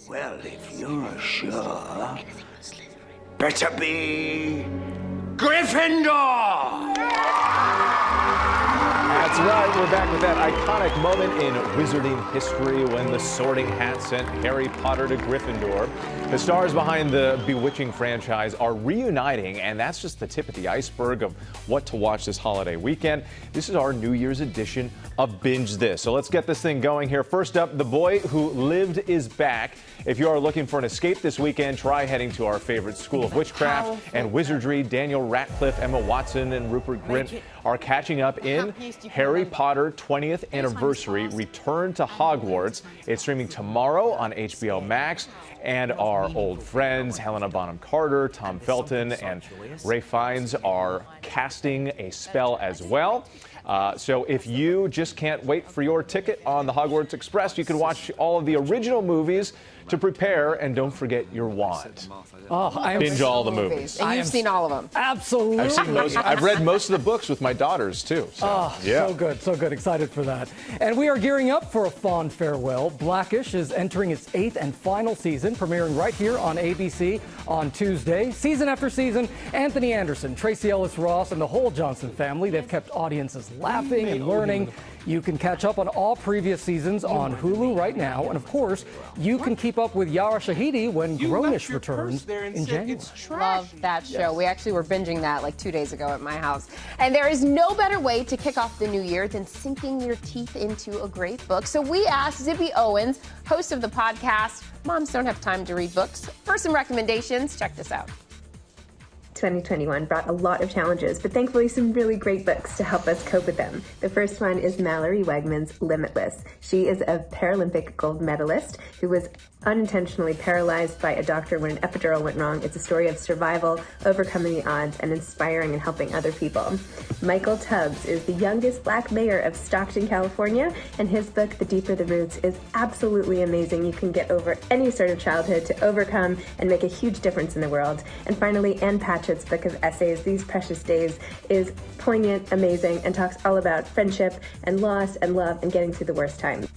Well, if you're sure, better be Gryffindor! That's right, we're back with that iconic moment in wizarding history when the Sorting Hat sent Harry Potter to Gryffindor. The stars behind the bewitching franchise are reuniting, and that's just the tip of the iceberg of what to watch this holiday weekend. This is our New Year's edition of Binge This. So let's get this thing going here. First up, The Boy Who Lived is back. If you are looking for an escape this weekend, try heading to our favorite School of Witchcraft and Wizardry. Daniel Radcliffe, Emma Watson, and Rupert Grint are catching up in Harry Potter 20th Anniversary Return to Hogwarts. It's streaming tomorrow on HBO Max. And our old friends, Helena Bonham Carter, Tom Felton, and Ralph Fiennes are casting a spell as well. So if you just can't wait for your ticket on the Hogwarts Express, you can watch all of the original movies to prepare, and don't forget your wand. Binge all the movies. And you've seen all of them. Absolutely. I've seen most. I've read most of the books with my daughters too. So, yeah. So good, so good. Excited for that. And we are gearing up for a fond farewell. Blackish is entering its 8th and final season, premiering right here on ABC on Tuesday. Season after season, Anthony Anderson, Tracy Ellis Ross, and the whole Johnson family, they've kept audiences laughing and learning. You can catch up on all previous seasons on Hulu right now. And of course, you can keep up with Yara Shahidi when Grownish returns in January. Love that show. We actually were binging that like 2 days ago at my house. And there is no better way to kick off the new year than sinking your teeth into a great book. So we asked Zibby Owens, host of the podcast, Moms Don't Have Time to Read Books, for some recommendations. Check this out. 2021 brought a lot of challenges, but thankfully some really great books to help us cope with them. The first one is Mallory Wegman's Limitless. She is a Paralympic gold medalist who was unintentionally paralyzed by a doctor when an epidural went wrong. It's a story of survival, overcoming the odds, and inspiring and helping other people. Michael Tubbs is the youngest Black mayor of Stockton, California, and his book, The Deeper the Roots, is absolutely amazing. You can get over any sort of childhood to overcome and make a huge difference in the world. And finally, Ann Patchett's book of essays, These Precious Days, is poignant, amazing, and talks all about friendship and loss and love and getting through the worst times.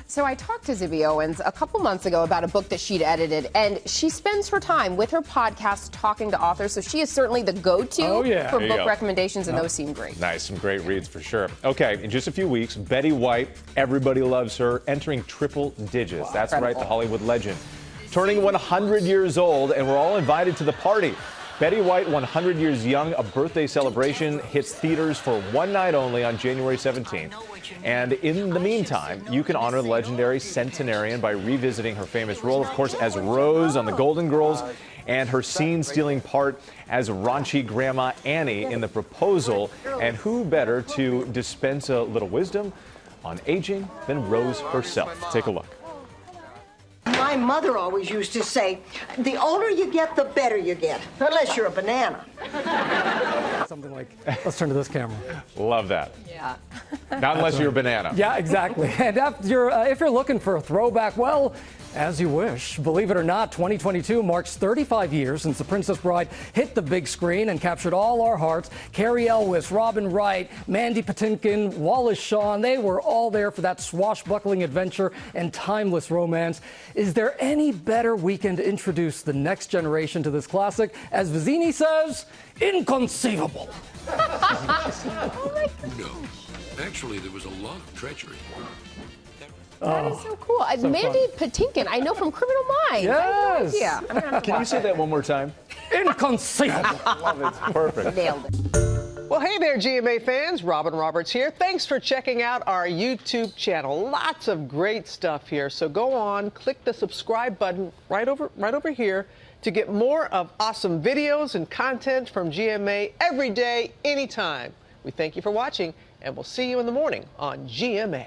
So I talked to Zibby Owens a couple months ago about a book that she'd edited, and she spends her time with her podcast talking to authors, so she is certainly the go-to for book recommendations, and those seem great. Nice, some great reads for sure. Okay, in just a few weeks, Betty White, everybody loves her, entering triple digits. Wow. That's Incredible. right, the Hollywood legend. Turning 100 years old, and we're all invited to the party. Betty White, 100 Years Young, a birthday celebration, hits theaters for one night only on January 17th. And in the meantime, you can honor the legendary centenarian by revisiting her famous role, of course, as Rose on The Golden Girls, and her scene-stealing part as raunchy Grandma Annie in The Proposal. And who better to dispense a little wisdom on aging than Rose herself? Take a look. My mother always used to say, the older you get, the better you get, unless you're a banana. Something like, let's turn to this camera. Love that. Yeah. Not unless you're a banana. Yeah, exactly. And if you're looking for a throwback, well, as you wish. Believe it or not, 2022 marks 35 years since The Princess Bride hit the big screen and captured all our hearts. Carrie Elwes, Robin Wright, Mandy Patinkin, Wallace Shawn, they were all there for that swashbuckling adventure and timeless romance. Is there any better weekend to introduce the next generation to this classic? As Vizzini says, inconceivable. Oh my God. No. Actually, there was a lot of treachery. That is so cool. Mandy Patinkin, I know from Criminal Minds. Yes. Yeah. Can you say that one more time? Inconceivable. Love it. Perfect. Nailed it. Well, hey there, GMA fans. Robin Roberts here. Thanks for checking out our YouTube channel. Lots of great stuff here. So go on, click the subscribe button right over here to get more of awesome videos and content from GMA every day, anytime. We thank you for watching, and we'll see you in the morning on GMA.